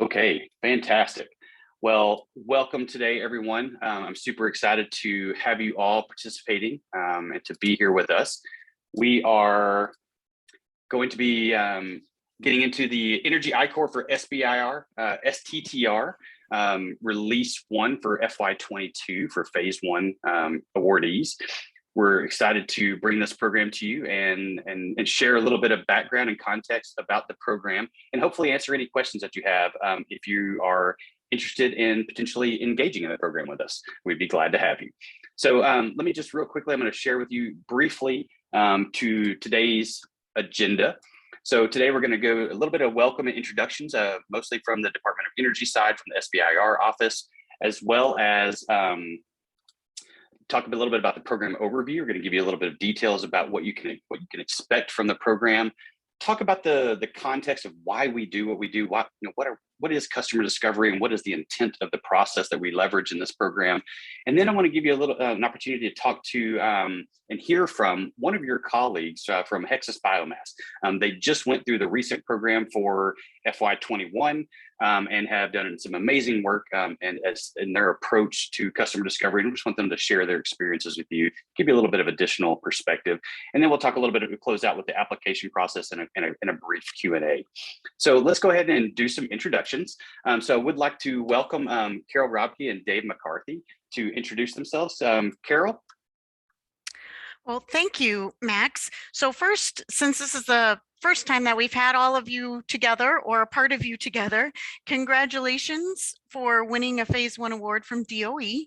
Okay, fantastic. Well, welcome today, everyone. I'm super excited to have you all participating and to be here with us. We are going to be getting into the Energy ICOR for SBIR, STTR, Release 1 for FY22 for Phase 1 awardees. We're excited to bring this program to you and share a little bit of background and context about the program, and hopefully answer any questions that you have if you are interested in potentially engaging in the program with us. We'd be glad to have you. So let me just real quickly, I'm going to share with you briefly to today's agenda. So today we're going to go a little bit of welcome and introductions, mostly from the Department of Energy side, from the SBIR office, as well as talk a little bit about the program overview. We're going to give you a little bit of details about what you can expect from the program. Talk about the context of why we do what we do. What is customer discovery, and what is the intent of the process that we leverage in this program? And then I want to give you a little an opportunity to talk to and hear from one of your colleagues from Hexas Biomass. They just went through the recent program for FY21 and have done some amazing work in their approach to customer discovery. And we just want them to share their experiences with you, give you a little bit of additional perspective. And then we'll talk a little bit, we'll close out with the application process and a brief Q&A. So let's go ahead and do some introductions. So I would like to welcome Carol Robke and Dave McCarthy to introduce themselves. Carol? Well, thank you, Max. So first, since this is the first time that we've had all of you together, or a part of you together, congratulations for winning a Phase 1 award from DOE.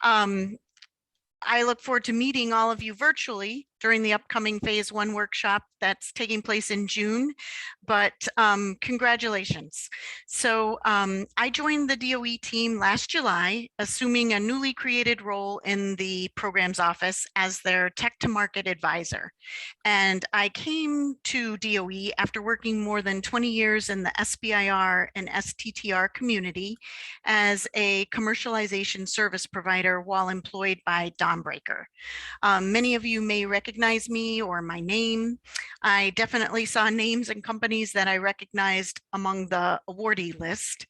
I look forward to meeting all of you virtually during the upcoming Phase 1 workshop that's taking place in June, but congratulations. So I joined the DOE team last July, assuming a newly created role in the program's office as their tech to market advisor. And I came to DOE after working more than 20 years in the SBIR and STTR community as a commercialization service provider while employed by Dawnbreaker. Many of you may recognize me or my name. I definitely saw names and companies that I recognized among the awardee list.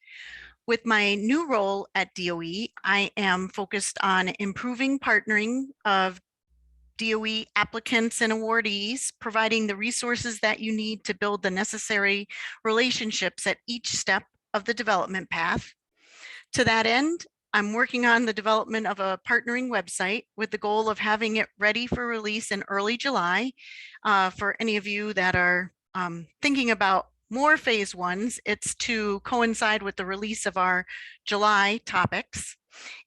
With my new role at DOE, I am focused on improving partnering of DOE applicants and awardees, providing the resources that you need to build the necessary relationships at each step of the development path. To that end, I'm working on the development of a partnering website with the goal of having it ready for release in early July. For any of you that are thinking about more Phase 1s, it's to coincide with the release of our July topics.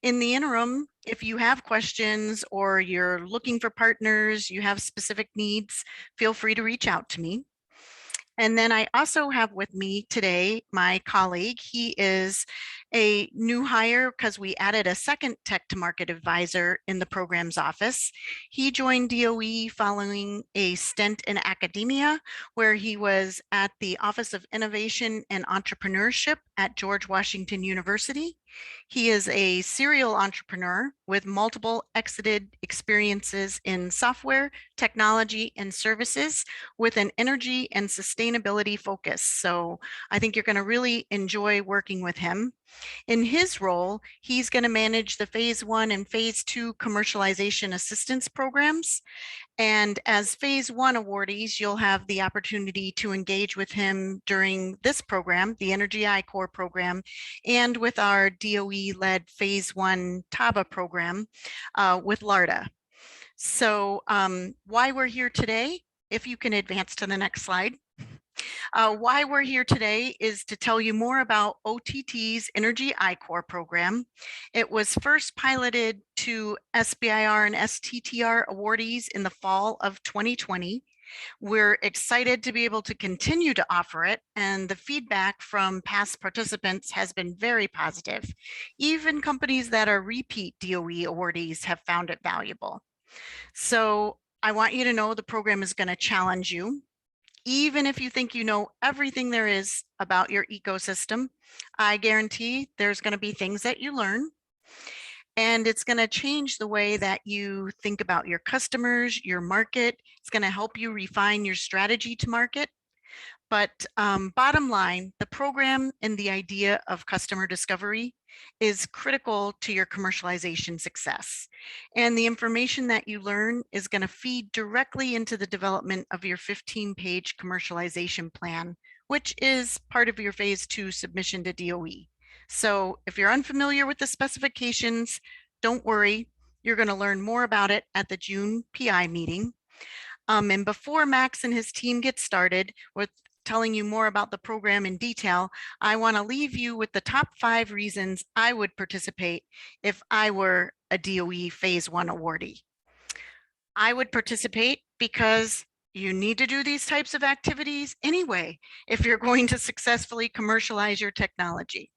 In the interim, if you have questions or you're looking for partners, you have specific needs, feel free to reach out to me. And then I also have with me today my colleague. He is a new hire because we added a second tech to market advisor in the program's office. He joined DOE following a stint in academia, where he was at the Office of Innovation and Entrepreneurship at George Washington University. He is a serial entrepreneur with multiple exited experiences in software, technology, and services with an energy and sustainability focus. So I think you're going to really enjoy working with him. In his role, he's going to manage the Phase 1 and Phase 2 commercialization assistance programs. And as Phase 1 awardees, you'll have the opportunity to engage with him during this program, the Energy ICOR program, and with our DOE-led Phase 1 TABA program with LARDA. So why we're here today, if you can advance to the next slide. Why we're here today is to tell you more about OTT's Energy ICOR program. It was first piloted to SBIR and STTR awardees in the fall of 2020. We're excited to be able to continue to offer it, and the feedback from past participants has been very positive. Even companies that are repeat DOE awardees have found it valuable. So I want you to know the program is going to challenge you. Even if you think you know everything there is about your ecosystem, I guarantee there's going to be things that you learn, and it's going to change the way that you think about your customers, your market. It's going to help you refine your strategy to market. But bottom line, the program and the idea of customer discovery is critical to your commercialization success. And the information that you learn is going to feed directly into the development of your 15-page commercialization plan, which is part of your phase 2 submission to DOE. So if you're unfamiliar with the specifications, don't worry, you're going to learn more about it at the June PI meeting. And before Max and his team get started with telling you more about the program in detail, I want to leave you with the top 5 reasons I would participate if I were a DOE Phase 1 awardee. I would participate because you need to do these types of activities anyway if you're going to successfully commercialize your technology.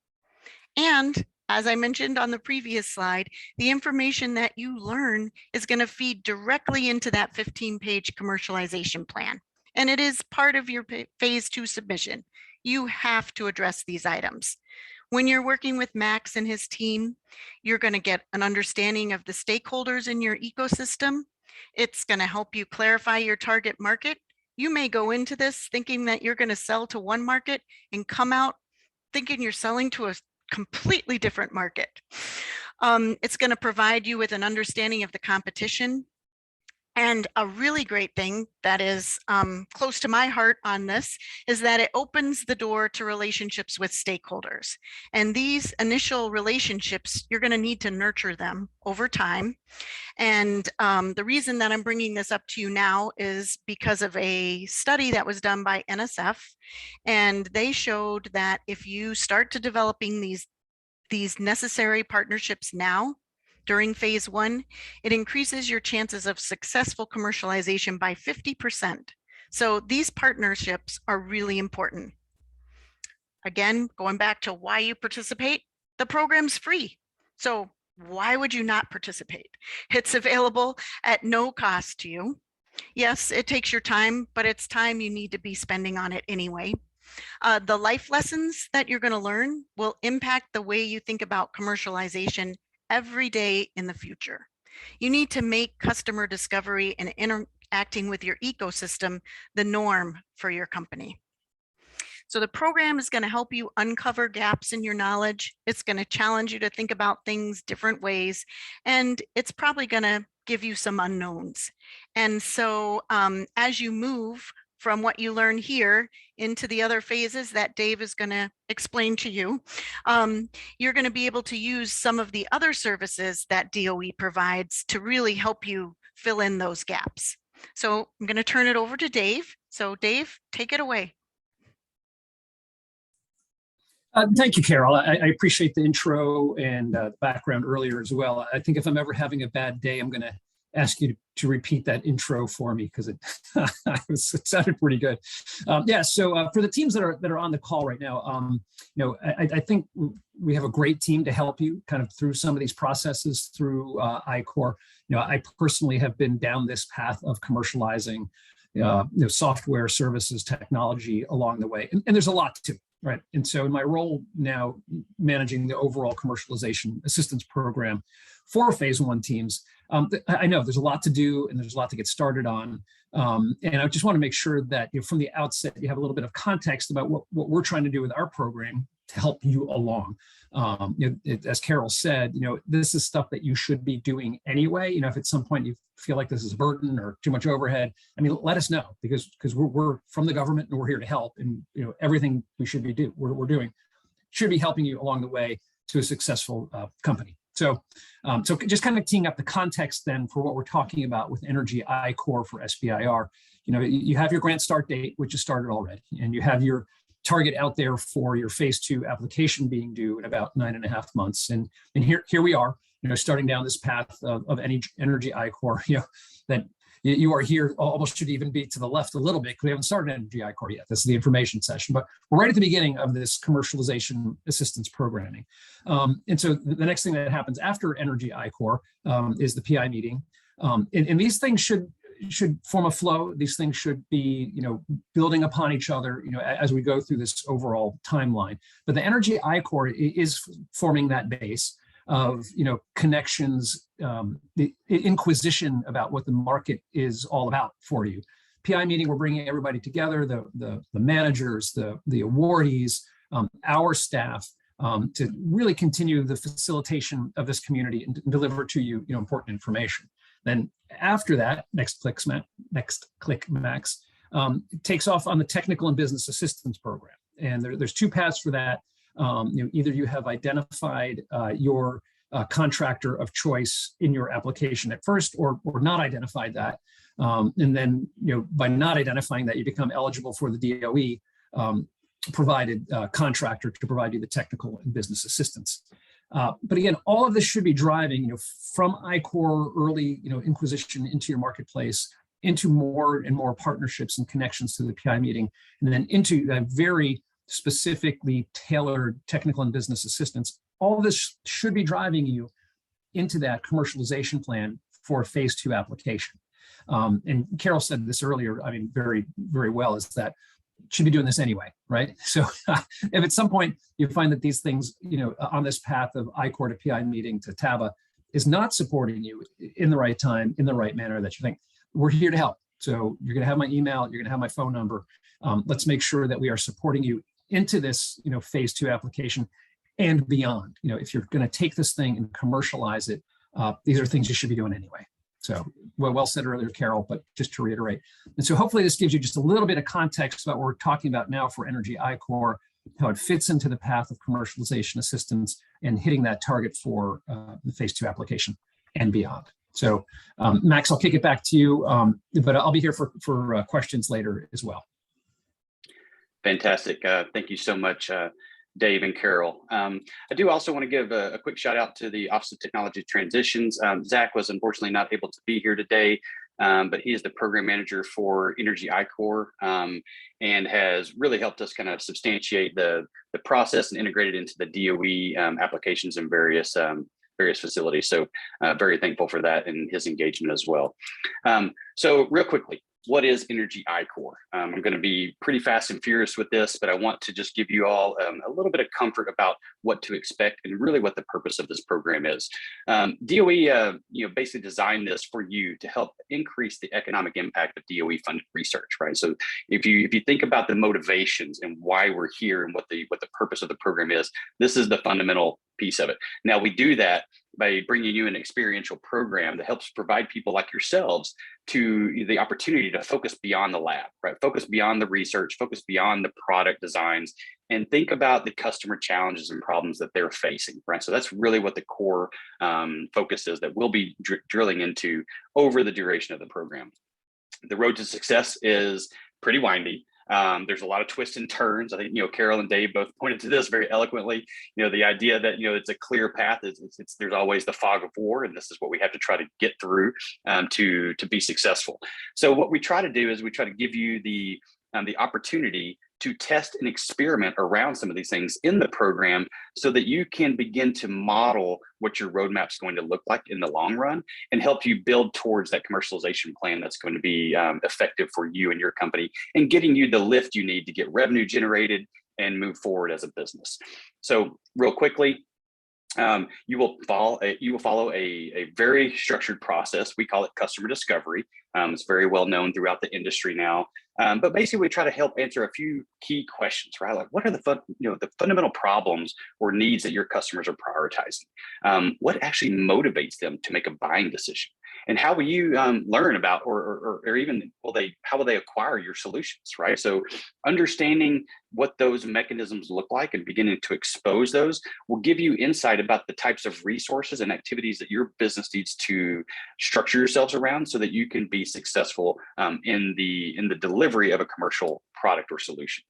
And as I mentioned on the previous slide, the information that you learn is going to feed directly into that 15-page commercialization plan. And it is part of your phase 2 submission. You have to address these items. When you're working with Max and his team, you're going to get an understanding of the stakeholders in your ecosystem. It's going to help you clarify your target market. You may go into this thinking that you're going to sell to one market and come out thinking you're selling to a completely different market. It's going to provide you with an understanding of the competition. And a really great thing that is close to my heart on this is that it opens the door to relationships with stakeholders. And these initial relationships, you're going to need to nurture them over time. And the reason that I'm bringing this up to you now is because of a study that was done by NSF. And they showed that if you start to developing these necessary partnerships now, during phase 1, it increases your chances of successful commercialization by 50%. So these partnerships are really important. Again, going back to why you participate, the program's free. So why would you not participate? It's available at no cost to you. Yes, it takes your time, but it's time you need to be spending on it anyway. The life lessons that you're going to learn will impact the way you think about commercialization every day in the future. You need to make customer discovery and interacting with your ecosystem the norm for your company. So the program is going to help you uncover gaps in your knowledge. It's going to challenge you to think about things different ways, and it's probably going to give you some unknowns. And so as you move from what you learn here into the other phases that Dave is going to explain to you, you're going to be able to use some of the other services that DOE provides to really help you fill in those gaps. So I'm going to turn it over to Dave. So Dave, take it away. Thank you, Carol. I appreciate the intro and background earlier as well. I think if I'm ever having a bad day, I'm going to ask you to repeat that intro for me because it sounded pretty good. Yeah. So for the teams that are on the call right now, I think we have a great team to help you kind of through some of these processes through ICOR. I personally have been down this path of commercializing software, services, technology along the way, and there's a lot to it. Right. And so in my role now managing the overall commercialization assistance program for phase 1 teams, I know there's a lot to do and there's a lot to get started on. And I just want to make sure that from the outset, you have a little bit of context about what we're trying to do with our program to help you along. As Carol said, this is stuff that you should be doing anyway. If at some point you feel like this is a burden or too much overhead, let us know because we're from the government and we're here to help. And everything we should be we're doing should be helping you along the way to a successful company. So just kind of teeing up the context then for what we're talking about with Energy ICOR for SBIR. You have your grant start date, which is started already, and you have your target out there for your phase 2 application being due in about 9.5 months. And here we are, starting down this path of Energy ICOR, that you are here, almost should even be to the left a little bit because we haven't started Energy ICOR yet. This is the information session, but we're right at the beginning of this commercialization assistance programming. And so the next thing that happens after Energy ICOR is the PI meeting. And these things should form a flow. These things should be, building upon each other, as we go through this overall timeline. But the Energy ICOR is forming that base of, connections, the inquisition about what the market is all about for you. PI meeting, we're bringing everybody together, the managers, the awardees, our staff, to really continue the facilitation of this community and deliver to you, important information. Then after that, next click, Max, takes off on the technical and business assistance program. And there's two paths for that. Either you have identified your contractor of choice in your application at first, or not identified that. And then, by not identifying that, you become eligible for the DOE provided contractor to provide you the technical and business assistance. But again, all of this should be driving, from ICOR early, inquisition into your marketplace, into more and more partnerships and connections to the PI meeting, and then into that very specifically tailored technical and business assistance. All of this should be driving you into that commercialization plan for a phase 2 application. And Carol said this earlier, very, very well, is that should be doing this anyway, right? So if at some point you find that these things, on this path of ICOR to PI meeting to TABA is not supporting you in the right time, in the right manner, that you think, we're here to help. So you're going to have my email, you're going to have my phone number. Let's make sure that we are supporting you into this, phase 2 application and beyond. If you're going to take this thing and commercialize it, these are things you should be doing anyway. So well said earlier, Carol, but just to reiterate. And so hopefully this gives you just a little bit of context about what we're talking about now for Energy ICOR, how it fits into the path of commercialization assistance and hitting that target for the phase 2 application and beyond. So Max, I'll kick it back to you, but I'll be here for questions later as well. Fantastic. Thank you so much, Dave and Carol. I do also want to give a quick shout out to the Office of Technology Transitions. Zach was unfortunately not able to be here today, but he is the program manager for Energy ICOR, and has really helped us kind of substantiate the process and integrate it into the DOE applications in various facilities. So very thankful for that and his engagement as well. So real quickly, what is Energy ICOR? I'm going to be pretty fast and furious with this, but I want to just give you all a little bit of comfort about what to expect and really what the purpose of this program is. DOE, basically designed this for you to help increase the economic impact of DOE funded research, right? So if you think about the motivations and why we're here and what the purpose of the program is, this is the fundamental piece of it. Now we do that by bringing you an experiential program that helps provide people like yourselves to the opportunity to focus beyond the lab, right? Focus beyond the research, focus beyond the product designs, and think about the customer challenges and problems that they're facing, right? So that's really what the core focus is that we'll be drilling into over the duration of the program. The road to success is pretty windy. There's a lot of twists and turns. I think, Carol and Dave both pointed to this very eloquently. The idea that, it's a clear path, there's always the fog of war, and this is what we have to try to get through to be successful. So what we try to do is we try to give you the opportunity to test and experiment around some of these things in the program so that you can begin to model what your roadmap is going to look like in the long run and help you build towards that commercialization plan that's going to be effective for you and your company and getting you the lift you need to get revenue generated and move forward as a business. So real quickly, you will follow a very structured process. We call it customer discovery. It's very well known throughout the industry now. But basically, we try to help answer a few key questions, right? Like, what are the fundamental problems or needs that your customers are prioritizing? What actually motivates them to make a buying decision? And how will you learn about, or even how will they acquire your solutions, right? So understanding what those mechanisms look like and beginning to expose those will give you insight about the types of resources and activities that your business needs to structure yourselves around so that you can be successful in the delivery of a commercial product or solution.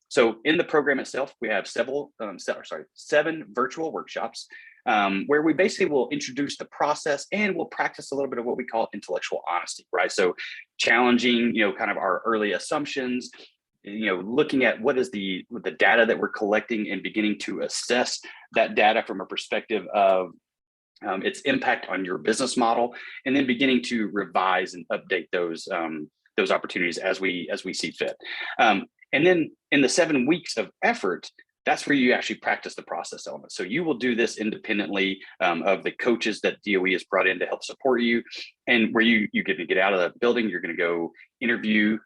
So in the program itself, we have seven virtual workshops where we basically will introduce the process and we'll practice a little bit of what we call intellectual honesty, right? So challenging, kind of our early assumptions, looking at what is the data that we're collecting and beginning to assess that data from a perspective of its impact on your business model, and then beginning to revise and update those opportunities as we see fit. And then in the 7 weeks of effort, that's where you actually practice the process element. So you will do this independently of the coaches that DOE has brought in to help support you. And where you get to get out of the building, you're going to go interview,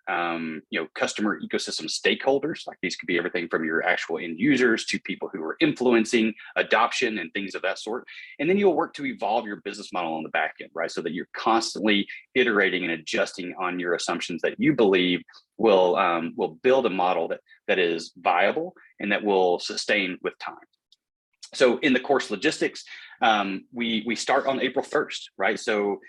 customer ecosystem stakeholders. Like these could be everything from your actual end users to people who are influencing adoption and things of that sort. And then you'll work to evolve your business model on the back end, right? So that you're constantly iterating and adjusting on your assumptions that you believe will build a model that is viable and that will sustain with time. So in the course logistics, we start on April 1st, right? So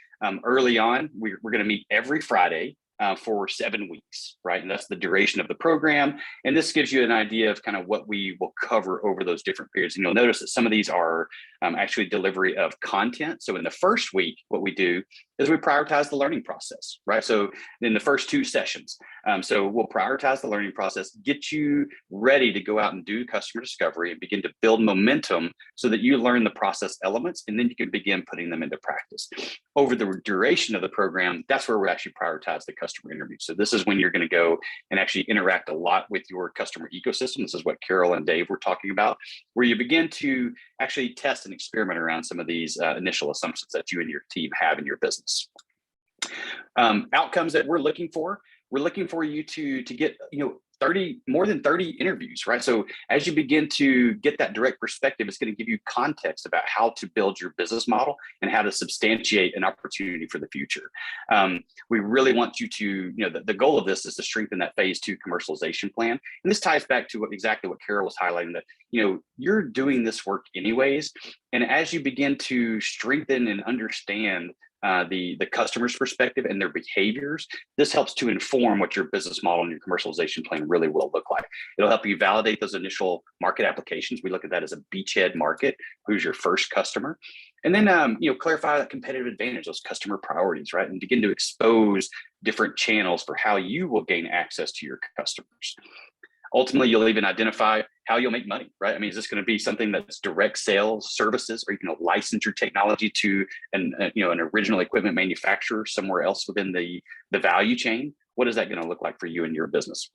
early on, we're going to meet every Friday for 7 weeks, right? And that's the duration of the program. And this gives you an idea of kind of what we will cover over those different periods. And you'll notice that some of these are actually delivery of content. So in the first week, what we do is we prioritize the learning process, right? So in the first 2 sessions, so we'll prioritize the learning process, get you ready to go out and do customer discovery and begin to build momentum so that you learn the process elements, and then you can begin putting them into practice. Over the duration of the program, that's where we actually prioritize the customer interview. So this is when you're going to go and actually interact a lot with your customer ecosystem. This is what Carol and Dave were talking about, where you begin to actually test and experiment around some of these initial assumptions that you and your team have in your business. Outcomes that we're looking for you to get, more than 30 interviews, right? So as you begin to get that direct perspective, it's going to give you context about how to build your business model and how to substantiate an opportunity for the future. We really want you to, the goal of this is to strengthen that phase 2 commercialization plan. And this ties back to exactly what Carol was highlighting, that, you're doing this work anyways. And as you begin to strengthen and understand the customer's perspective and their behaviors, this helps to inform what your business model and your commercialization plan really will look like. It'll help you validate those initial market applications. We look at that as a beachhead market. Who's your first customer? And then, clarify that competitive advantage, those customer priorities, right? And begin to expose different channels for how you will gain access to your customers. Ultimately, you'll even identify how you'll make money, right? I mean, is this going to be something that's direct sales services, or you can license your technology to an original equipment manufacturer somewhere else within the value chain? What is that going to look like for you and your business?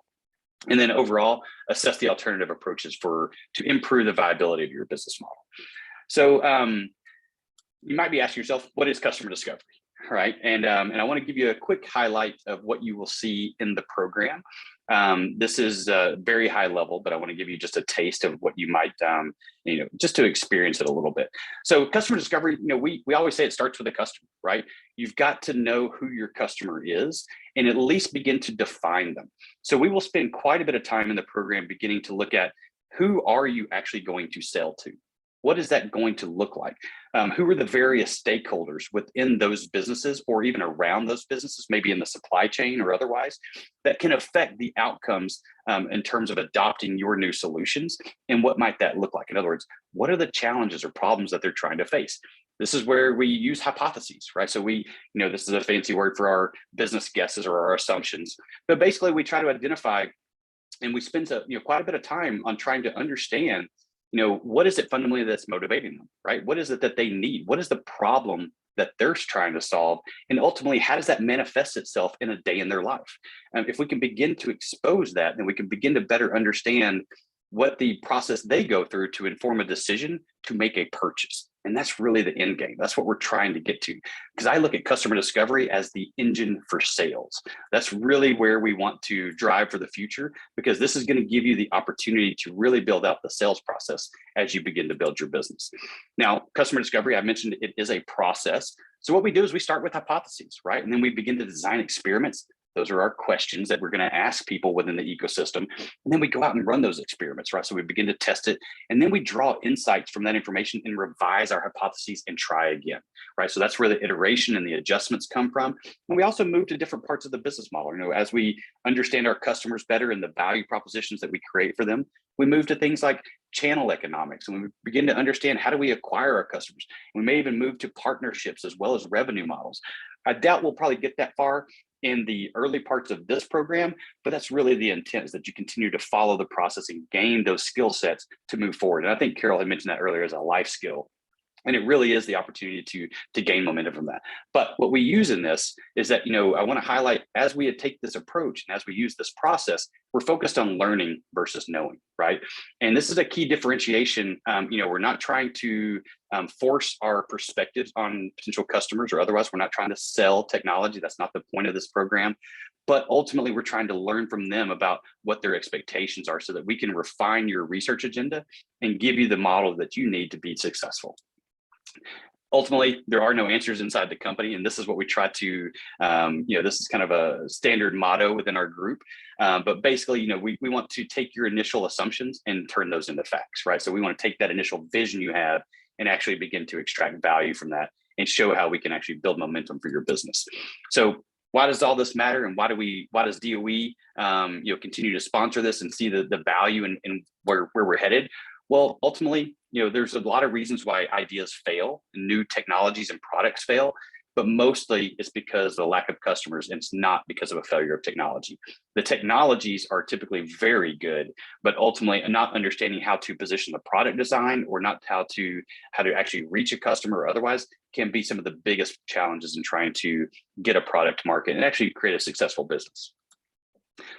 And then overall, assess the alternative approaches to improve the viability of your business model. So you might be asking yourself, what is customer discovery? Right. And I want to give you a quick highlight of what you will see in the program. This is very high level, but I want to give you just a taste of what you might, just to experience it a little bit. So customer discovery, we always say it starts with the customer, right? You've got to know who your customer is and at least begin to define them. So we will spend quite a bit of time in the program beginning to look at, who are you actually going to sell to? What is that going to look like? Who are the various stakeholders within those businesses or even around those businesses, maybe in the supply chain or otherwise, that can affect the outcomes in terms of adopting your new solutions? And what might that look like? In other words, what are the challenges or problems that they're trying to face? This is where we use hypotheses, right? So this is a fancy word for our business guesses or our assumptions. But basically, we try to identify, and we spend quite a bit of time on trying to understand, what is it fundamentally that's motivating them, right? What is it that they need? What is the problem that they're trying to solve? And ultimately, how does that manifest itself in a day in their life? If we can begin to expose that, then we can begin to better understand what the process they go through to inform a decision to make a purchase. And that's really the end game. That's what we're trying to get to. Because I look at customer discovery as the engine for sales. That's really where we want to drive for the future, because this is going to give you the opportunity to really build out the sales process as you begin to build your business. Now, customer discovery, I mentioned it is a process. So what we do is we start with hypotheses, right? And then we begin to design experiments. Those are our questions that we're going to ask people within the ecosystem. And then we go out and run those experiments, right? So we begin to test it. And then we draw insights from that information and revise our hypotheses and try again, right? So that's where the iteration and the adjustments come from. And we also move to different parts of the business model. As we understand our customers better and the value propositions that we create for them, we move to things like channel economics, and we begin to understand, how do we acquire our customers? We may even move to partnerships as well as revenue models. I doubt we'll probably get that far in the early parts of this program, but that's really the intent, is that you continue to follow the process and gain those skill sets to move forward. And I think Carol had mentioned that earlier as a life skill. And it really is the opportunity to gain momentum from that. But what we use in this is that, I want to highlight, as we take this approach and as we use this process, we're focused on learning versus knowing, right? And this is a key differentiation. We're not trying to force our perspectives on potential customers or otherwise. We're not trying to sell technology. That's not the point of this program. But ultimately, we're trying to learn from them about what their expectations are so that we can refine your research agenda and give you the model that you need to be successful. Ultimately, there are no answers inside the company, and this is what we try to, this is kind of a standard motto within our group. But basically, we want to take your initial assumptions and turn those into facts, right? So we want to take that initial vision you have and actually begin to extract value from that and show how we can actually build momentum for your business. So why does all this matter, and why does DOE continue to sponsor this and see the value in where we're headed? Well, ultimately, there's a lot of reasons why ideas fail, new technologies and products fail, but mostly it's because of the lack of customers, and it's not because of a failure of technology. The technologies are typically very good, but ultimately not understanding how to position the product design or not how to actually reach a customer or otherwise can be some of the biggest challenges in trying to get a product to market and actually create a successful business.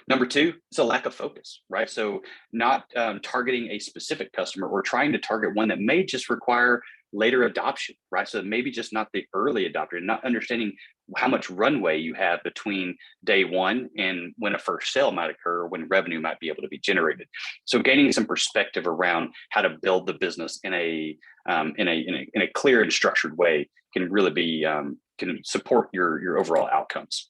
Number two, it's a lack of focus, right? So not targeting a specific customer or trying to target one that may just require later adoption, right? So maybe just not the early adopter, and not understanding how much runway you have between day one and when a first sale might occur, or when revenue might be able to be generated. So gaining some perspective around how to build the business in a clear and structured way can really be can support your overall outcomes.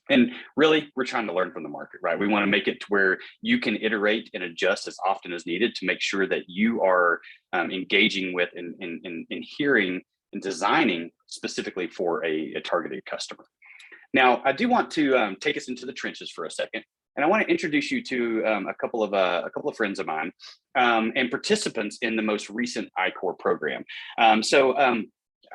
And really, we're trying to learn from the market, right? We want to make it to where you can iterate and adjust as often as needed to make sure that you are engaging with and hearing and designing specifically for a targeted customer. Now, I do want to take us into the trenches for a second, and I want to introduce you to a couple of friends of mine and participants in the most recent ICOR program.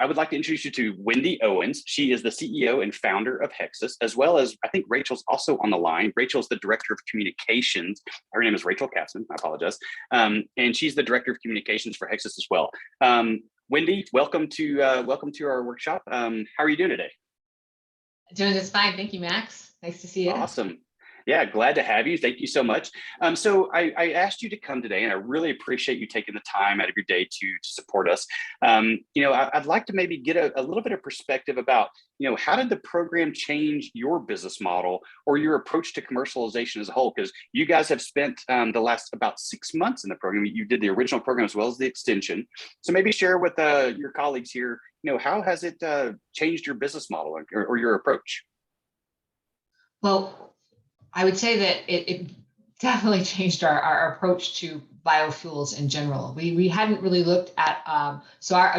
I would like to introduce you to Wendy Owens. She is the CEO and founder of Hexus, as well as, I think Rachel's also on the line. Rachel's the Director of Communications. Her name is Rachel Katzman, I apologize. And she's the Director of Communications for Hexus as well. Wendy, welcome to our workshop. How are you doing today? Doing just fine. Thank you, Max. Nice to see you. Awesome. Yeah, glad to have you. Thank you so much. So I asked you to come today, and I really appreciate you taking the time out of your day to support us. I'd like to maybe get a little bit of perspective about, how did the program change your business model or your approach to commercialization as a whole? Because you guys have spent the last about 6 months in the program. You did the original program as well as the extension. So maybe share with your colleagues here, how has it changed your business model or your approach? Well, I would say that it definitely changed our approach to biofuels in general. We hadn't really looked at,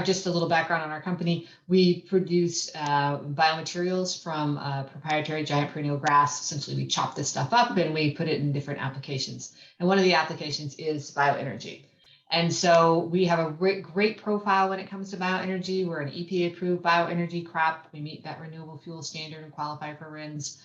just a little background on our company. We produce biomaterials from proprietary giant perennial grass. Essentially, we chop this stuff up and we put it in different applications. And one of the applications is bioenergy. And so we have a great profile when it comes to bioenergy. We're an EPA-approved bioenergy crop. We meet that renewable fuel standard and qualify for RINs.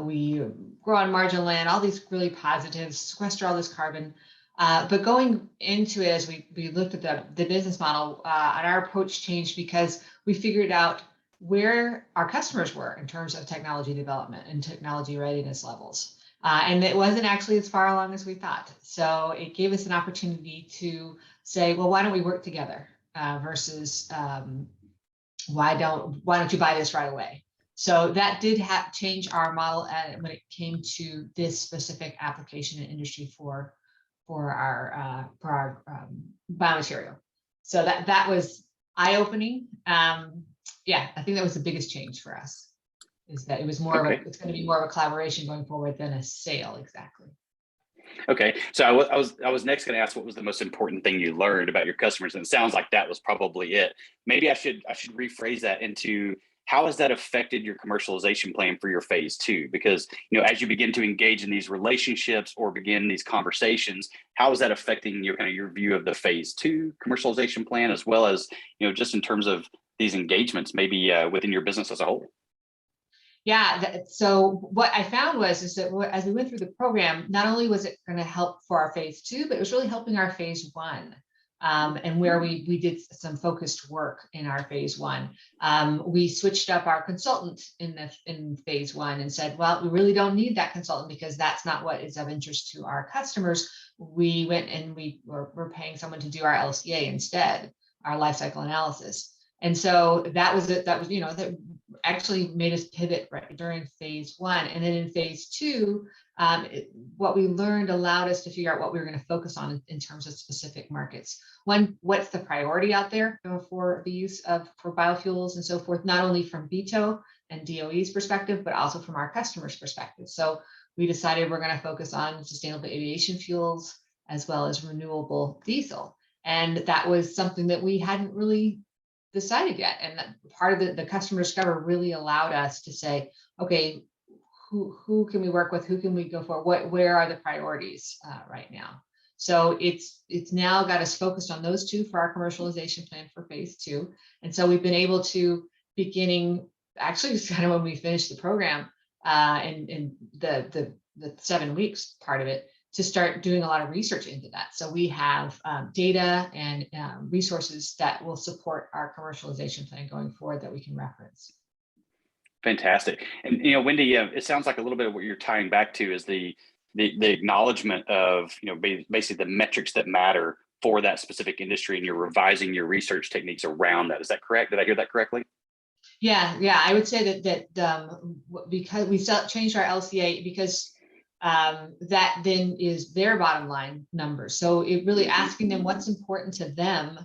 We grow on marginal land, all these really positives, sequester all this carbon. But going into it, as we looked at the business model, and our approach changed because we figured out where our customers were in terms of technology development and technology readiness levels. And it wasn't actually as far along as we thought. So it gave us an opportunity to say, well, why don't we work together versus why don't you buy this right away? So that did change our model when it came to this specific application and industry for our biomaterial. So that was eye-opening. I think that was the biggest change for us, is that it was more of it's going to be more of a collaboration going forward than a sale exactly. Okay, so I was next going to ask what was the most important thing you learned about your customers, and it sounds like that was probably it. Maybe I should rephrase that into, how has that affected your commercialization plan for your phase 2? Because, as you begin to engage in these relationships or begin these conversations, how is that affecting your view of the phase 2 commercialization plan, as well as, just in terms of these engagements, maybe within your business as a whole? Yeah, so what I found is that as we went through the program, not only was it going to help for our phase 2, but it was really helping our phase 1. and where we did some focused work in our phase one. We switched up our consultant in phase one and said, well, we really don't need that consultant because that's not what is of interest to our customers. We went and we're paying someone to do our LCA instead, our life cycle analysis. And so that was that actually made us pivot right during phase one. And then in phase two, what we learned allowed us to figure out what we were going to focus on in terms of specific markets. One, what's the priority out there for the use for biofuels and so forth, not only from BITO and DOE's perspective, but also from our customers' perspective. So we decided we're going to focus on sustainable aviation fuels as well as renewable diesel. And that was something that we hadn't really decided yet. And that part of the customer discover really allowed us to say, okay, who can we work with? Who can we go for? Where are the priorities right now? So it's now got us focused on those two for our commercialization plan for phase two. And so we've been able to, beginning, actually it's kind of when we finished the program and the 7 weeks part of it, to start doing a lot of research into that. So we have data and resources that will support our commercialization plan going forward that we can reference. Fantastic. And, Wendy, it sounds like a little bit of what you're tying back to is the acknowledgement of, basically the metrics that matter for that specific industry, and you're revising your research techniques around that. Is that correct? Did I hear that correctly? Yeah. I would say that because we changed our LCA, because that then is their bottom line numbers. So it really asking them what's important to them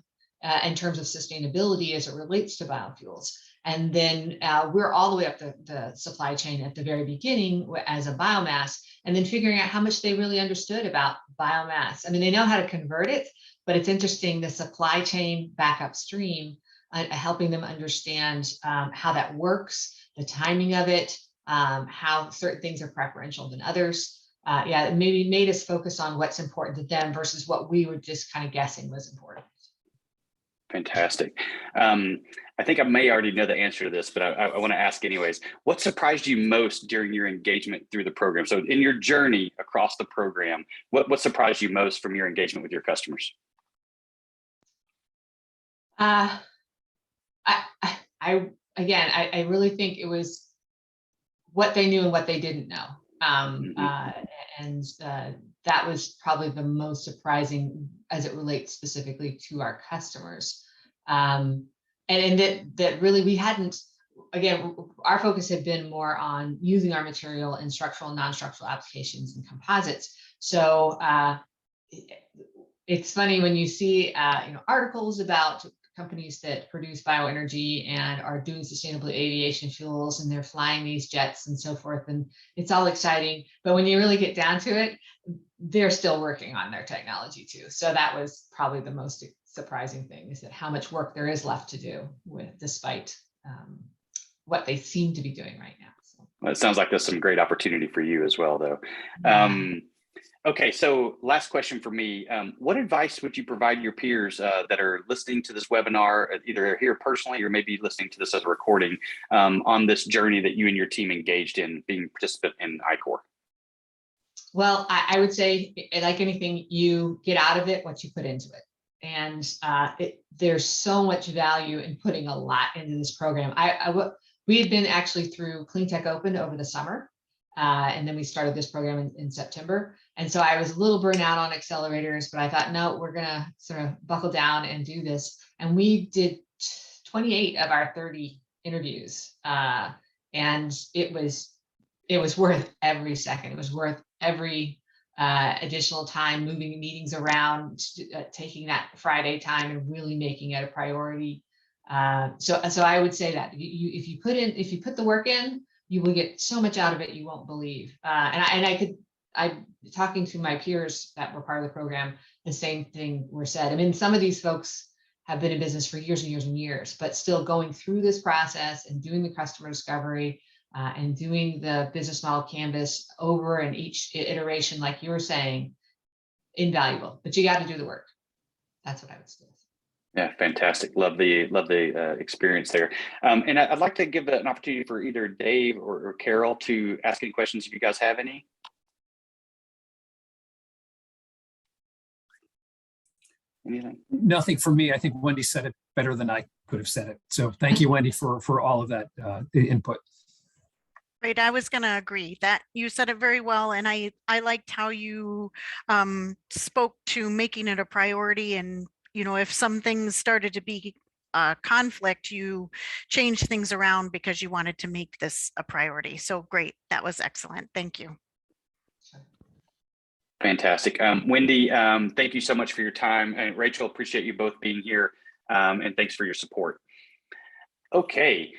in terms of sustainability as it relates to biofuels. And then we're all the way up the supply chain at the very beginning as a biomass, and then figuring out how much they really understood about biomass. I mean, they know how to convert it, but it's interesting, the supply chain back upstream, helping them understand how that works, the timing of it, how certain things are preferential than others. It maybe made us focus on what's important to them versus what we were just kind of guessing was important. Fantastic. I think I may already know the answer to this, but I want to ask anyways. What surprised you most during your engagement through the program? So in your journey across the program, what surprised you most from your engagement with your customers? I really think it was what they knew and what they didn't know. That was probably the most surprising as it relates specifically to our customers. And that really we hadn't, again, our focus had been more on using our material in structural and non-structural applications and composites. So it's funny when you see articles about companies that produce bioenergy and are doing sustainable aviation fuels, and they're flying these jets and so forth, and it's all exciting. But when you really get down to it, they're still working on their technology too. So that was probably the most surprising thing, is that how much work there is left to do despite what they seem to be doing right now. So. Well, it sounds like there's some great opportunity for you as well, though. Okay, so last question for me. What advice would you provide your peers that are listening to this webinar, either here personally or maybe listening to this as a recording, on this journey that you and your team engaged in being a participant in ICOR? Well, I would say, like anything, you get out of it what you put into it. And there's so much value in putting a lot into this program. We had been actually through Clean Tech Open over the summer. And then we started this program in September. And so I was a little burnt out on accelerators, but I thought, no, we're going to sort of buckle down and do this. And we did 28 of our 30 interviews. And it was worth every second. It was worth every additional time moving meetings around, taking that Friday time and really making it a priority. So I would say that if you put the work in, you will get so much out of it you won't believe. I'm talking to my peers that were part of the program, the same thing were said. I mean, some of these folks have been in business for years and years and years, but still going through this process and doing the customer discovery and doing the business model canvas over and each iteration, like you were saying, invaluable. But you got to do the work. That's what I would say. Yeah, fantastic. Love the experience there. And I'd like to give an opportunity for either Dave or Carol to ask any questions if you guys have any. anything? Nothing for me. I think Wendy said it better than I could have said it. So thank you, Wendy, for all of that input. Great. I was going to agree that you said it very well. And I liked how you spoke to making it a priority. And, you know, if some things started to be conflict, you changed things around because you wanted to make this a priority. So great. That was excellent. Thank you. Fantastic. Wendy, thank you so much for your time. And Rachel, appreciate you both being here. And thanks for your support. Okay,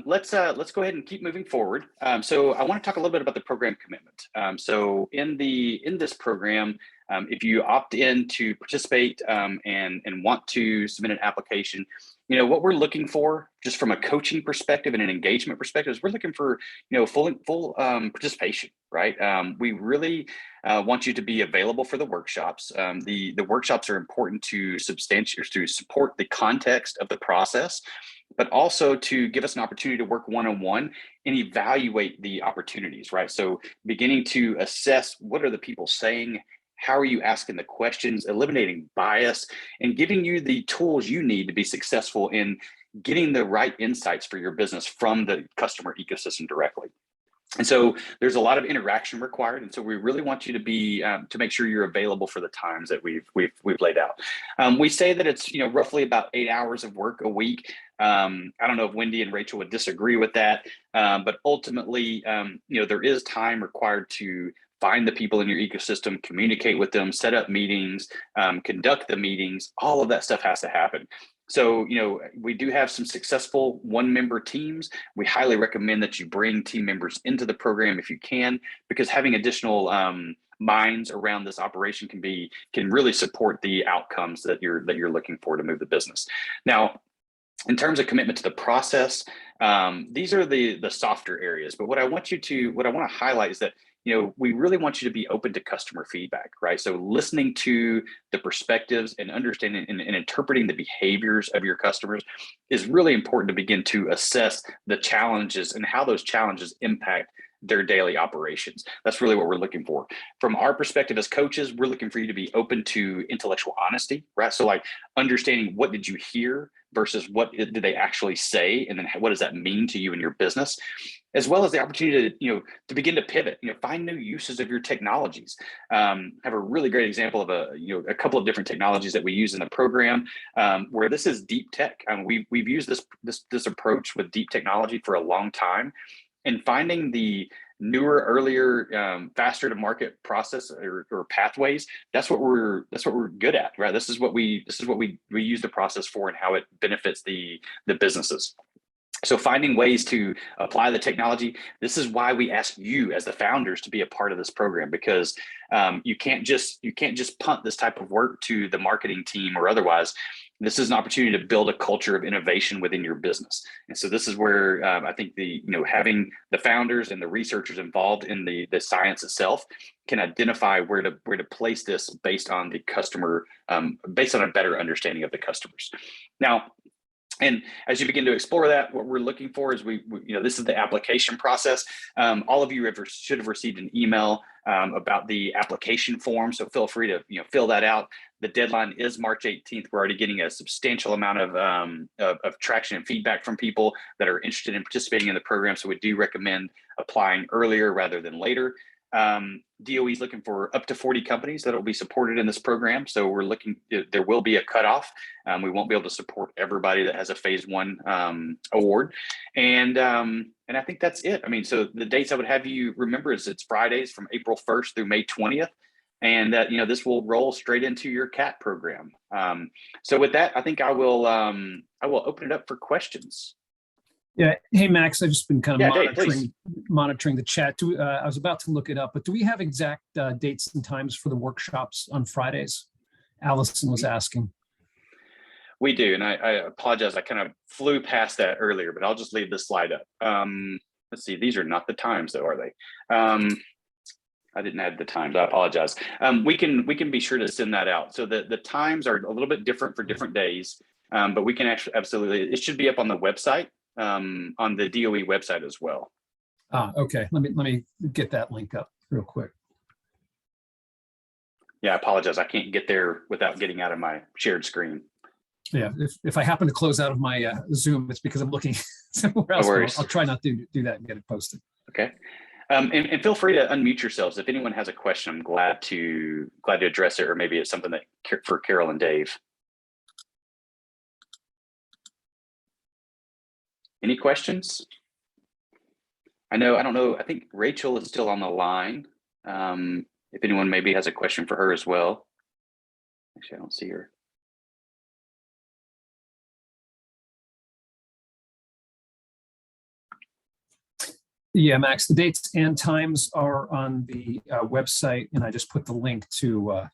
let's go ahead and keep moving forward. So I want to talk a little bit about the program commitment. So in this program, if you opt in to participate and want to submit an application, you know what we're looking for, just from a coaching perspective and an engagement perspective, is we're looking for full participation, right? We really want you to be available for the workshops. The workshops are important to support the context of the process, but also to give us an opportunity to work one-on-one and evaluate the opportunities, right? So beginning to assess what are the people saying, how are you asking the questions, eliminating bias, and giving you the tools you need to be successful in getting the right insights for your business from the customer ecosystem directly. And so there's a lot of interaction required, and so we really want you to be to make sure you're available for the times that we've laid out. We say that it's roughly about 8 hours of work a week. I don't know if Wendy and Rachel would disagree with that, but ultimately, there is time required to find the people in your ecosystem, communicate with them, set up meetings, conduct the meetings. All of that stuff has to happen. So, we do have some successful one-member teams. We highly recommend that you bring team members into the program if you can, because having additional minds around this operation can really support the outcomes that you're looking for to move the business. Now, in terms of commitment to the process, these are the softer areas. But what I want to highlight is that we really want you to be open to customer feedback, right? So listening to the perspectives and understanding and interpreting the behaviors of your customers is really important to begin to assess the challenges and how those challenges impact their daily operations. That's really what we're looking for. From our perspective as coaches, we're looking for you to be open to intellectual honesty, right? So like understanding, what did you hear versus what did they actually say? And then what does that mean to you and your business? As well as the opportunity to begin to pivot, find new uses of your technologies. Have a really great example of a couple of different technologies that we use in the program, where this is deep tech. We've used this approach with deep technology for a long time, and finding the newer, earlier, faster to market process or pathways. That's what we're good at, right? This is what we use the process for and how it benefits the businesses. So finding ways to apply the technology, this is why we ask you as the founders to be a part of this program, because you can't just punt this type of work to the marketing team or otherwise. This is an opportunity to build a culture of innovation within your business. And so this is where I think having the founders and the researchers involved in the science itself can identify where to place this based on the customer, based on a better understanding of the customers. Now, and as you begin to explore that, what we're looking for is this is the application process. All of you should have received an email about the application form, so feel free to fill that out. The deadline is March 18th. We're already getting a substantial amount of traction and feedback from people that are interested in participating in the program, so we do recommend applying earlier rather than later. DOE is looking for up to 40 companies that will be supported in this program. So there will be a cutoff. We won't be able to support everybody that has a phase 1 award. And I think that's it. So the dates I would have you remember is it's Fridays from April 1st through May 20th. And that, this will roll straight into your CAT program. So with that, I think I will open it up for questions. Yeah. Hey, Max, I've just been kind of Dave, monitoring the chat. I was about to look it up, but do we have exact dates and times for the workshops on Fridays? Allison was asking. We do. And I apologize. I kind of flew past that earlier, but I'll just leave this slide up. Let's see. These are not the times, though, are they? I didn't add the times. I apologize. We can be sure to send that out. So the times are a little bit different for different days, but we can actually absolutely. It should be up on the website. On the DOE website as well. Okay. Let me get that link up real quick. Yeah, I apologize. I can't get there without getting out of my shared screen. Yeah, if I happen to close out of my Zoom, it's because I'm looking somewhere else. No worries. I'll try not to do that and get it posted. Okay. And feel free to unmute yourselves. If anyone has a question, I'm glad to address it, or maybe it's something that for Carol and Dave. Any questions? I don't know. I think Rachel is still on the line. If anyone maybe has a question for her as well. Actually, I don't see her. Yeah, Max, the dates and times are on the website, and I just put the link to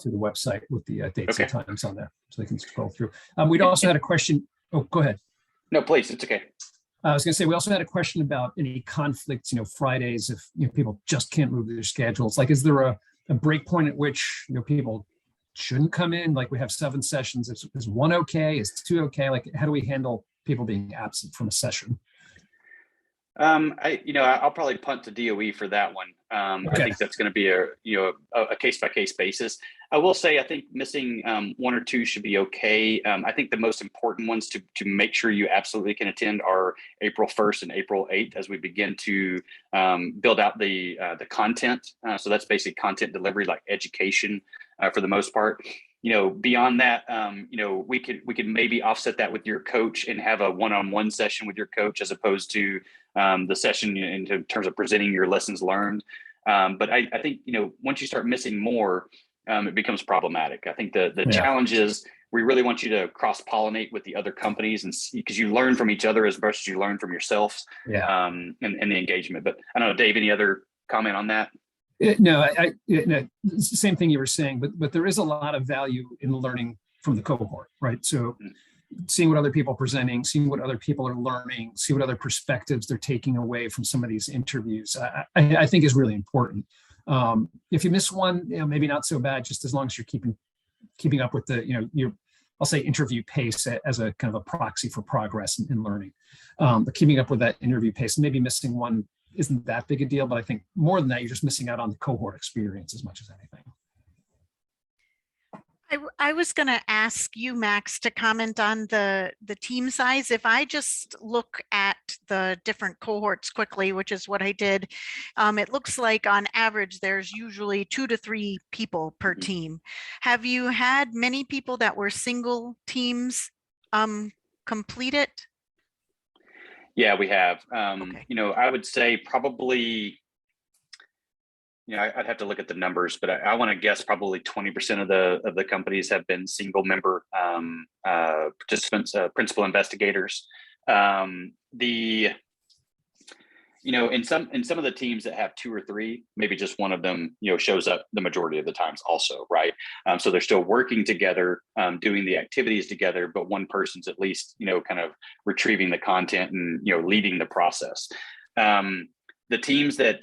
the website with the dates and times on there, so they can scroll through. We'd also had a question. Oh, go ahead. No, please, it's okay. I was going to say, we also had a question about any conflicts, Fridays, if people just can't move their schedules. Like, is there a break point at which, people shouldn't come in? Like, we have 7 sessions. Is 1 okay? Is 2 okay? Like, how do we handle people being absent from a session? I'll probably punt to DOE for that one. Okay. I think that's going to be a case-by-case basis. I will say, I think missing 1 or 2 should be okay. I think the most important ones to make sure you absolutely can attend are April 1st and April 8th, as we begin to build out the content. So that's basically content delivery, like education for the most part. Beyond that, we could maybe offset that with your coach and have a one-on-one session with your coach, as opposed to the session in terms of presenting your lessons learned. But I think, once you start missing more, it becomes problematic. I think the challenge is, we really want you to cross-pollinate with the other companies, and because you learn from each other as much as you learn from yourselves. And the engagement. But I don't know, Dave, any other comment on that? No, it's the same thing you were saying, but there is a lot of value in learning from the cohort, right? So seeing what other people are presenting, seeing what other people are learning, see what other perspectives they're taking away from some of these interviews, I think is really important. If you miss one, maybe not so bad, just as long as you're keeping up with the, I'll say interview pace as a kind of a proxy for progress in learning. But keeping up with that interview pace, maybe missing one isn't that big a deal, but I think more than that, you're just missing out on the cohort experience as much as anything. I was going to ask you, Max, to comment on the team size. If I just look at the different cohorts quickly, which is what I did, it looks like on average, there's usually 2 to 3 people per team. Have you had many people that were single teams complete it? Yeah, we have. Okay. I would say probably, I'd have to look at the numbers, but I want to guess probably 20% of the companies have been single member participants, principal investigators. In some of the teams that have 2 or 3, maybe just one of them, shows up the majority of the times also, right? So they're still working together, doing the activities together, but one person's at least, kind of retrieving the content and, leading the process. The teams that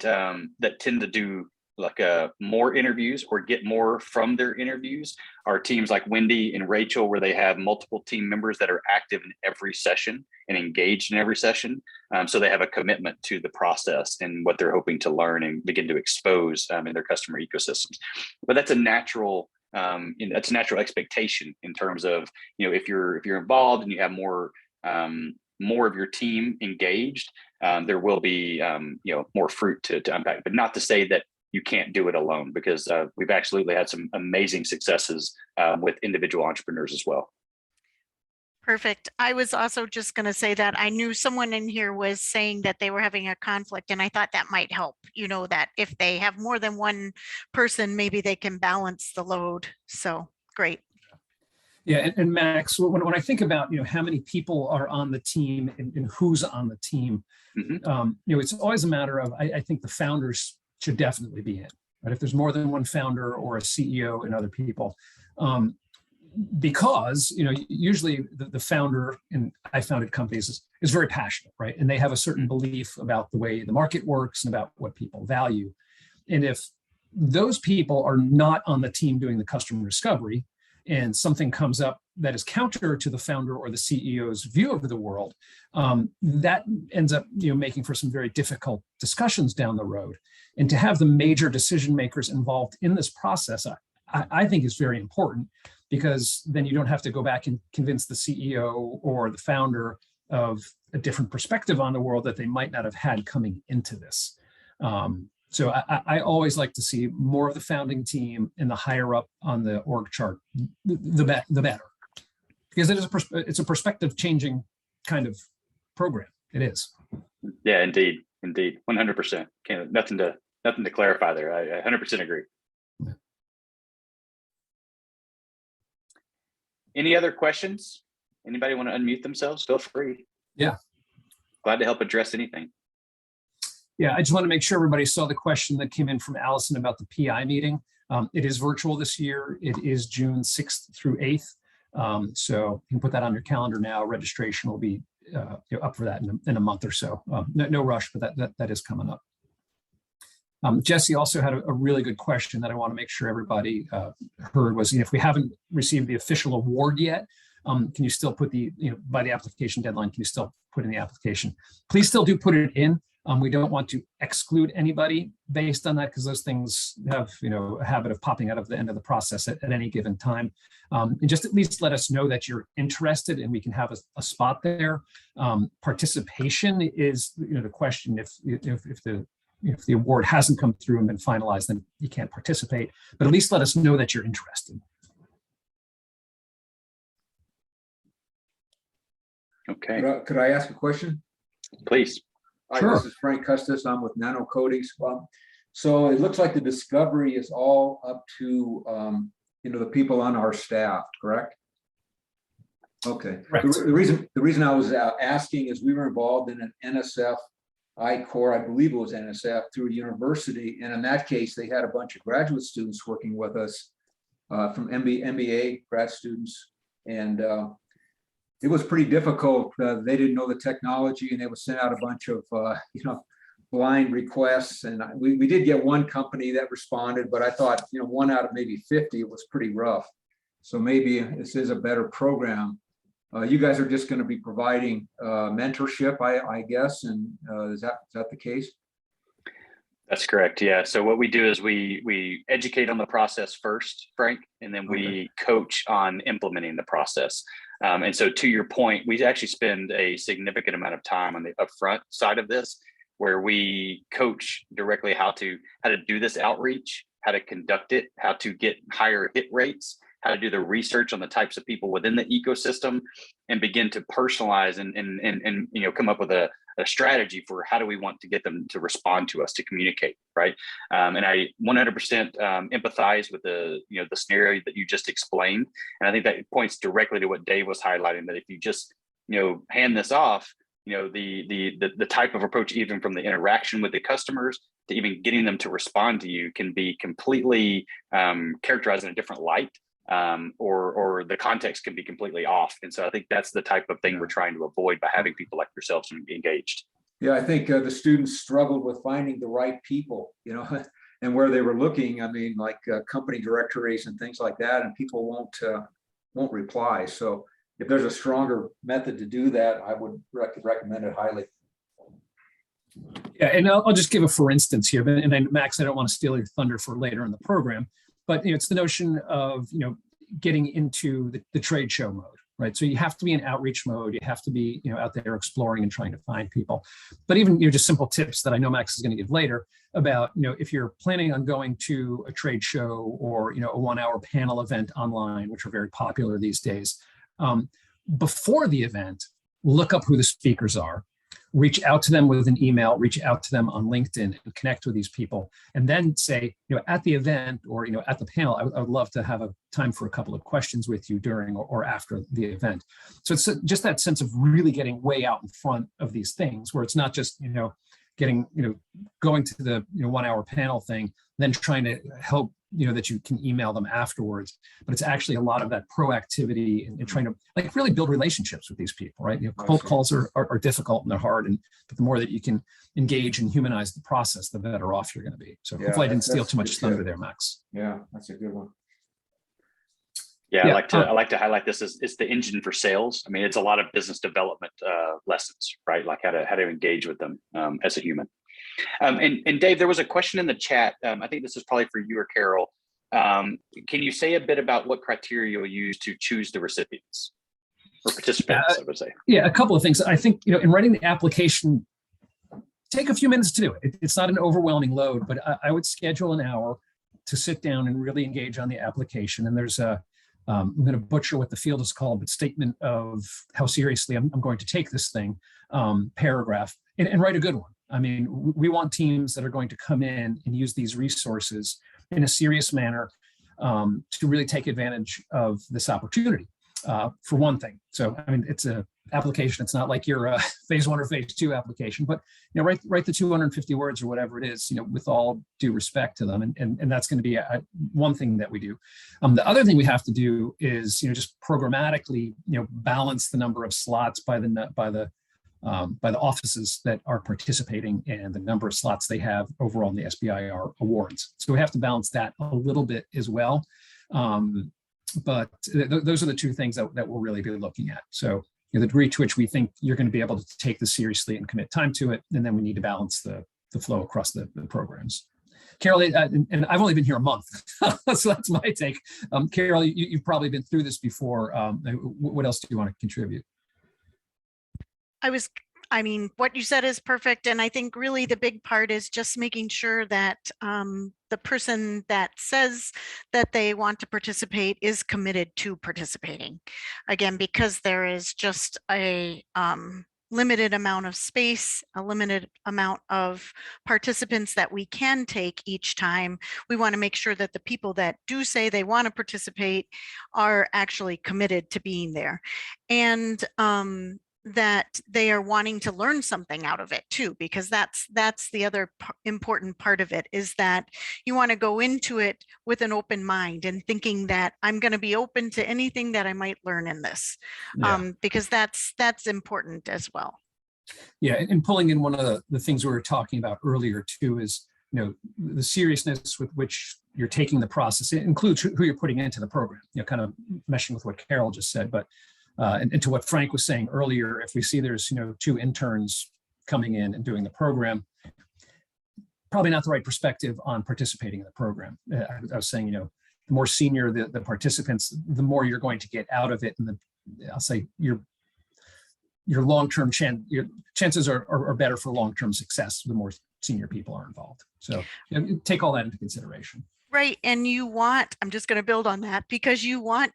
tend to do like more interviews or get more from their interviews are teams like Wendy and Rachel, where they have multiple team members that are active in every session and engaged in every session. So they have a commitment to the process and what they're hoping to learn and begin to expose in their customer ecosystems. But that's a natural expectation in terms of, if you're involved and you have more of your team engaged, there will be more fruit to unpack. But not to say that you can't do it alone, because we've absolutely had some amazing successes with individual entrepreneurs as well. Perfect. I was also just going to say that I knew someone in here was saying that they were having a conflict, and I thought that might help, that if they have more than one person, maybe they can balance the load. So great. Yeah, and Max, when I think about how many people are on the team and who's on the team, it's always a matter of, I think the founders should definitely be in, right? If there's more than one founder or a CEO and other people, because usually the founder, and I founded companies, is very passionate, right? And they have a certain belief about the way the market works and about what people value. And if those people are not on the team doing the customer discovery, and something comes up that is counter to the founder or the CEO's view of the world, that ends up making for some very difficult discussions down the road. And to have the major decision makers involved in this process, I think is very important, because then you don't have to go back and convince the CEO or the founder of a different perspective on the world that they might not have had coming into this. So I always like to see more of the founding team and the higher up on the org chart, the better, because it's a perspective changing kind of program. It is. Yeah, indeed, 100%. Nothing to clarify there. I 100% agree. Yeah. Any other questions? Anybody want to unmute themselves? Feel free. Yeah. Glad to help address anything. Yeah, I just want to make sure everybody saw the question that came in from Allison about the PI meeting. It is virtual this year. It is June 6th through 8th. So you can put that on your calendar now. Registration will be up for that in a month or so. No rush, but that is coming up. Jesse also had a really good question that I want to make sure everybody heard was, if we haven't received the official award yet, can you still put by the application deadline, can you still put in the application? Please still do put it in. We don't want to exclude anybody based on that, because those things have, a habit of popping out of the end of the process at any given time. And just at least let us know that you're interested and we can have a spot there. Participation is, the question. If the award hasn't come through and been finalized, then you can't participate, but at least let us know that you're interested. Okay. Could I ask a question? Please. Hi, Sure. This is Frank Custis. I'm with Nano Coatings. So it looks like the discovery is all up to the people on our staff, correct? Okay. Correct. The reason I was asking is we were involved in an NSF ICOR, I believe it was NSF, through a university, and in that case they had a bunch of graduate students working with us from MBA grad students, and it was pretty difficult. They didn't know the technology, and they would send out a bunch of blind requests, and we did get one company that responded, but I thought one out of maybe 50 was pretty rough. So maybe this is a better program. You guys are just going to be providing mentorship, I guess, and is that the case? That's correct. Yeah. So what we do is we educate on the process first, Frank, and then we coach on implementing the process. And so to your point, we actually spend a significant amount of time on the upfront side of this, where we coach directly how to do this outreach, how to conduct it, how to get higher hit rates, how to do the research on the types of people within the ecosystem, and begin to personalize and come up with a strategy for how do we want to get them to respond to us, to communicate, right? And I 100% empathize with the scenario that you just explained, and I think that points directly to what Dave was highlighting, that if you just hand this off, the type of approach, even from the interaction with the customers to even getting them to respond to you, can be completely characterized in a different light. Or the context can be completely off. And so I think that's the type of thing we're trying to avoid by having people like yourselves engaged. Yeah, I think the students struggled with finding the right people, and where they were looking. I mean, like company directories and things like that, and people won't reply. So if there's a stronger method to do that, I would recommend it highly. Yeah, and I'll just give a for instance here, and then Max, I don't want to steal your thunder for later in the program, but it's the notion of getting into the trade show mode, right? So you have to be in outreach mode. You have to be out there exploring and trying to find people. But even just simple tips that I know Max is going to give later about if you're planning on going to a trade show or a 1-hour panel event online, which are very popular these days, before the event, look up who the speakers are. Reach out to them with an email, reach out to them on LinkedIn and connect with these people. And then say, at the event or, at the panel, I would love to have a time for a couple of questions with you during or after the event. So it's just that sense of really getting way out in front of these things, where it's not just, going to the 1-hour panel thing, then trying to help, that you can email them afterwards, but it's actually a lot of that proactivity and trying to really build relationships with these people, right? Cold calls are difficult and they're hard, but the more that you can engage and humanize the process, the better off you're going to be. So hopefully I didn't steal too much thunder there, Max. Yeah, that's a good one. Yeah, Yeah, I like to highlight this as it's the engine for sales. I mean, it's a lot of business development lessons, right? Like how to engage with them as a human. And Dave, there was a question in the chat. I think this is probably for you or Carol. Can you say a bit about what criteria you'll use to choose the recipients or participants, I would say? Yeah, a couple of things. I think, in writing the application, take a few minutes to do it. It's not an overwhelming load, but I would schedule an hour to sit down and really engage on the application. And there's I'm going to butcher what the field is called, but statement of how seriously I'm going to take this thing, paragraph, and write a good one. I mean, we want teams that are going to come in and use these resources in a serious manner to really take advantage of this opportunity, for one thing. So, I mean, it's a application. It's not like your phase 1 or phase 2 application, but write the 250 words or whatever it is, with all due respect to them, and that's going to be one thing that we do. The other thing we have to do is just programmatically balance the number of slots by the offices that are participating and the number of slots they have overall in the SBIR awards. So we have to balance that a little bit as well. But those are the two things that we'll really be looking at. So the degree to which we think you're going to be able to take this seriously and commit time to it, and then we need to balance the flow across the programs. Carol, and I've only been here a month, so that's my take. Carol, you've probably been through this before. What else do you want to contribute? What you said is perfect. And I think really the big part is just making sure that the person that says that they want to participate is committed to participating. Again, because there is just a limited amount of space, a limited amount of participants that we can take each time. We want to make sure that the people that do say they want to participate are actually committed to being there. And that they are wanting to learn something out of it too, because that's the other important part of it, is that you want to go into it with an open mind and thinking that I'm going to be open to anything that I might learn in this, because that's important as well. Yeah, and pulling in one of the things we were talking about earlier too is the seriousness with which you're taking the process. It includes who you're putting into the program, kind of meshing with what Carol just said, but and to what Frank was saying earlier, if we see there's 2 interns coming in and doing the program, probably not the right perspective on participating in the program. I was saying, the more senior the participants, the more you're going to get out of it, and I'll say your long-term chances are better for long-term success the more senior people are involved. So take all that into consideration. Right. And I'm just going to build on that, because you want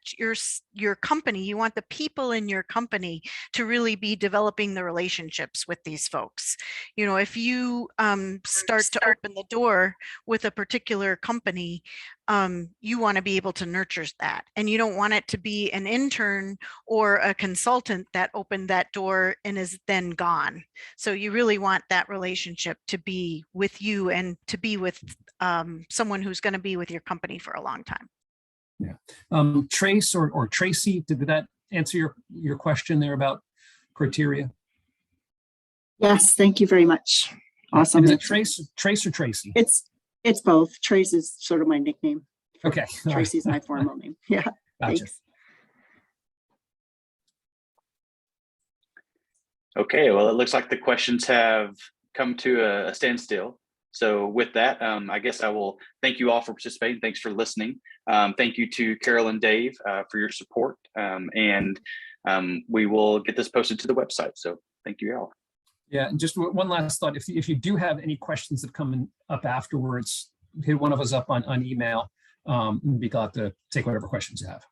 your company, you want the people in your company to really be developing the relationships with these folks. If you start to open the door with a particular company, you want to be able to nurture that. And you don't want it to be an intern or a consultant that opened that door and is then gone. So you really want that relationship to be with you and to be with someone who's going to be with your company for a long time. Yeah. Trace or Tracy, did that answer your question there about criteria? Yes, thank you very much. Awesome. Is it Trace or Tracy? It's both. Trace is sort of my nickname. Okay. Tracy's my formal name. Yeah. Gotcha. Thanks. Okay, well, it looks like the questions have come to a standstill. So with that, I guess I will thank you all for participating. Thanks for listening. Thank you to Carol and Dave for your support. And we will get this posted to the website. So thank you all. Yeah, and just one last thought. If you do have any questions that come up afterwards, hit one of us up on email. And be glad to take whatever questions you have.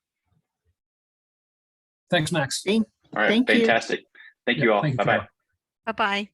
Thanks, Max. All right, fantastic. Thank you all. Bye-bye. Bye-bye.